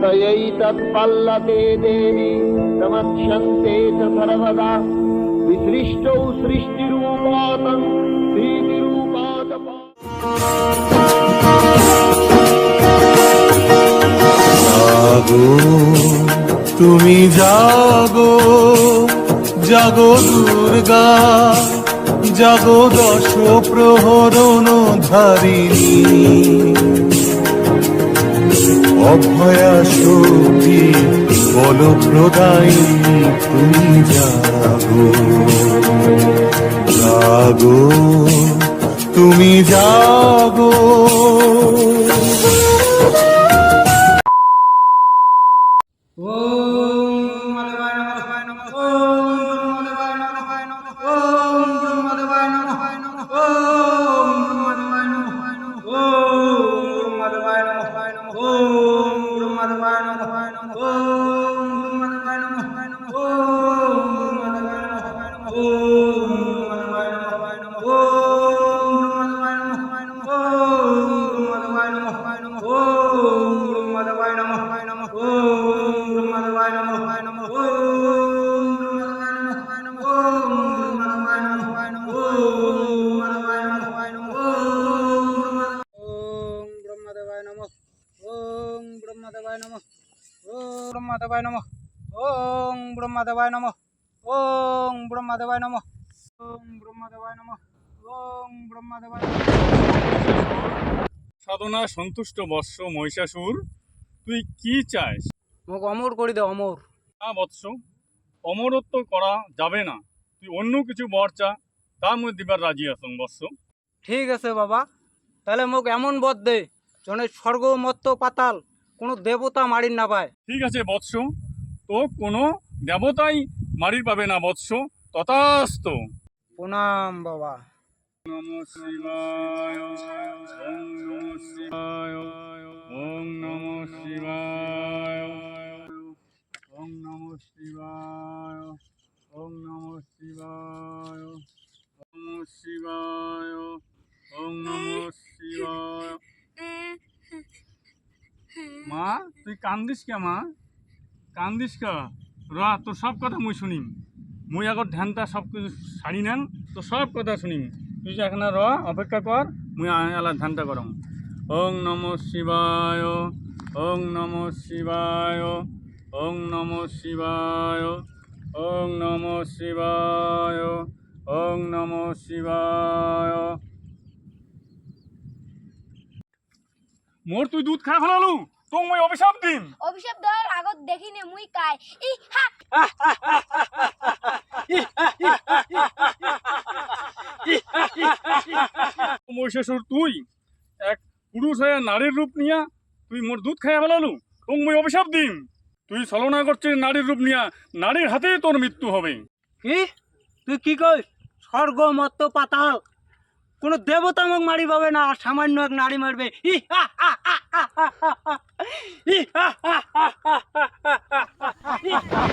तयैतत्पल्लते देवी समक्षन्ते च सर्वदा विसृष्टौ सृष्टिरूपातं प्रीतिरूपात् জাগো তুমি জাগো জাগো দুর্গা জাগো দশ প্রহরণ ধারিণী অভয়া শক্তি বল প্রদায়িনী তুমি জাগো জাগো তুমি জাগো। ব্রহ্মদেবায় নমঃ। ওং ব্রহ্মদেবায় নমঃ। ওং ব্রহ্মদেবায় নমঃ। ওং ব্রহ্মদেবায় নমঃ। ওং ব্রহ্মদেবায় নমঃ। সাধনা সন্তুষ্ট বৎস মহিষাসুর, তুই কি চাস? মোক অমর করে দে, অমর। না বৎস, অমরত্ব করা যাবে না। তুই অন্য কিছু বর চা, তার মধ্যে দিবার রাজি আসুন বৎস। ঠিক আছে বাবা, তাহলে মোক এমন বর দে জনে স্বর্গ মত্ত পাতাল কোনো দেবতা মারির না পায়। ঠিক আছে বৎস, তো কোনো দেবতাই মারির পাবে না বৎস, তথাস্তু। প্রণাম বাবা। নমঃ শিবায়, ওং নমঃ শিবায়, ওং নমঃ শিবায়, ওং নমঃ শিবায়, ওং নমঃ শিবায়, নমঃ শিবায়, ওং নমঃ শিবায়। মা তুই কান্দিস কে? মা কান্দিস কে? রা তোর সব কথা মুই শুনিম। মুই আগর ধ্যানটা সব কিছু সারি নেন, তো সব কথা শুনিম। তুই এখানে র, অপেক্ষা কর, মুই এলা ধ্যানটা করম। ওং নমঃ শিবায়, ওং নমঃ শিবায়, ওং নমঃ শিবায়, ওং নমঃ শিবায়, ওং নমঃ শিবায়। মোর তুই দুধ খাই ফেলালু, তো মুই অভিশাপ দিম। অভিশাপ দেওয়ার আগত দেখিনে মুই কাই ই হা মহিষাসুর, তুই এক পুরুষ হয়ে নারীর রূপ নিয়া তুই মোর দুধ খাইয়া ফেলালু, তো মুই অভিশাপ দিম। তুই ছলনা করছিস নারীর রূপ নিয়া, নারীর হাতেই তোর মৃত্যু হবে। কি তুই কি কই? স্বর্গ মত্ত পাতাল কোনো দেবতা মোক মারি পাবে না, আর সামান্য এক নারী মারবে? ই হা হা হা হা হা হা। ই হা হা হা হা হা হা। ই হা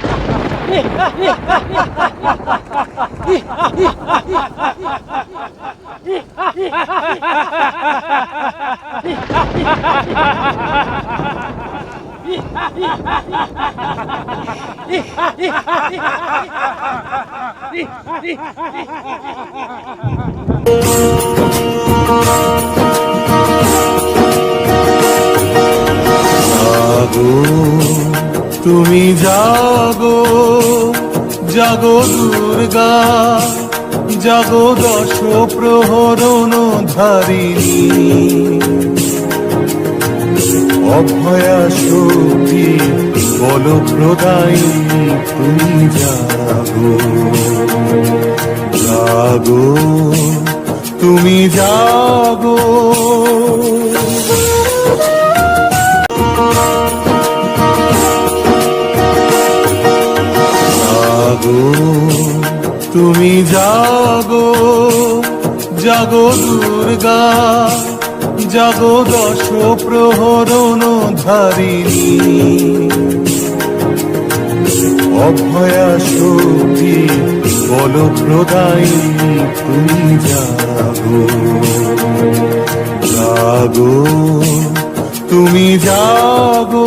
জাগো তুমি জাগো জাগো দুর্গা জাগো দশ প্রহরণ ধারিণী অভয়া শক্তি বল প্রদায়িনী তুমি জাগো জাগো তুমি জাগো। জাগো তুমি জাগো জাগো দুর্গা জাগো দশ প্রহরণ ধারিণী অভয়া শক্তি বল প্রদায়িনী তুমি জাগো জাগো তুমি জাগো।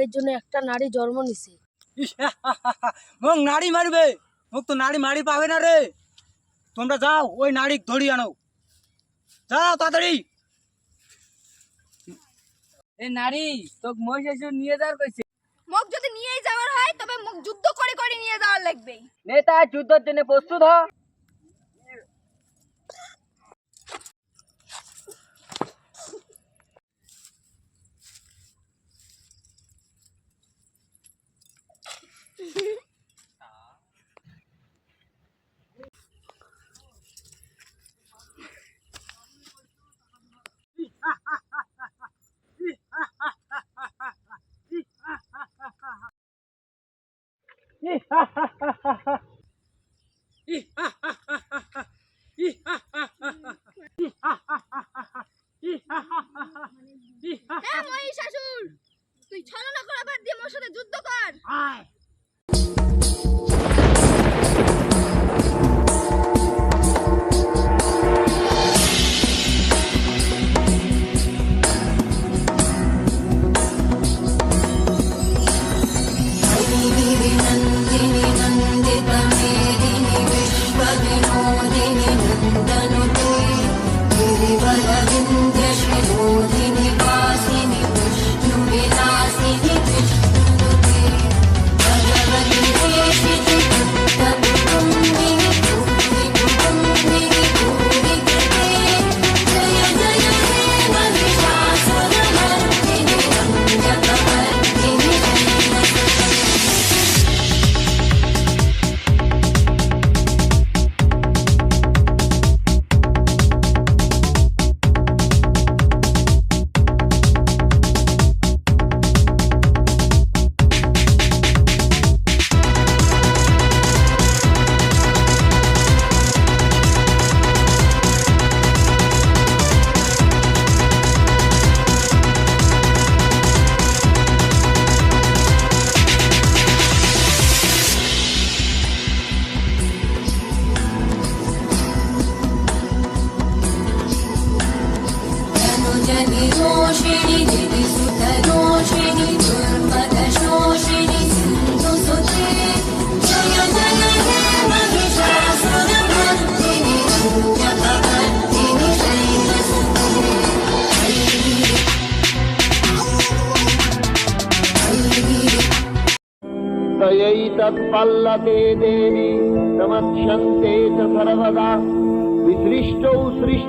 নারীর জন্য একটা নারী জন্ম নিছে। মোক নাড়ি মারবে, মোক তো নাড়ি মারি পাবে না রে। তোমরা যাও ওই নাড়ি ধরি আনো, যাও তাড়াতাড়ি। এই নারী তোকে মহিষাসুর নিয়ে যাওয়ার কইছে। মোক যদি নিয়েই যাওয়ার হয় তবে মোক যুদ্ধ করে করে নিয়ে যাওয়ার লাগবে। নেতা যুদ্ধের জন্য প্রস্তুত হ। হ্যাঁ মহিষাসুর, তুই ছলনা করা বাদ দিয়ে মোর সাথে যুদ্ধ কর। আয়। तयैतत्पल्लते देवी प्रमत्स्यन्ते च सर्वदा विसृष्टौ सृष्टि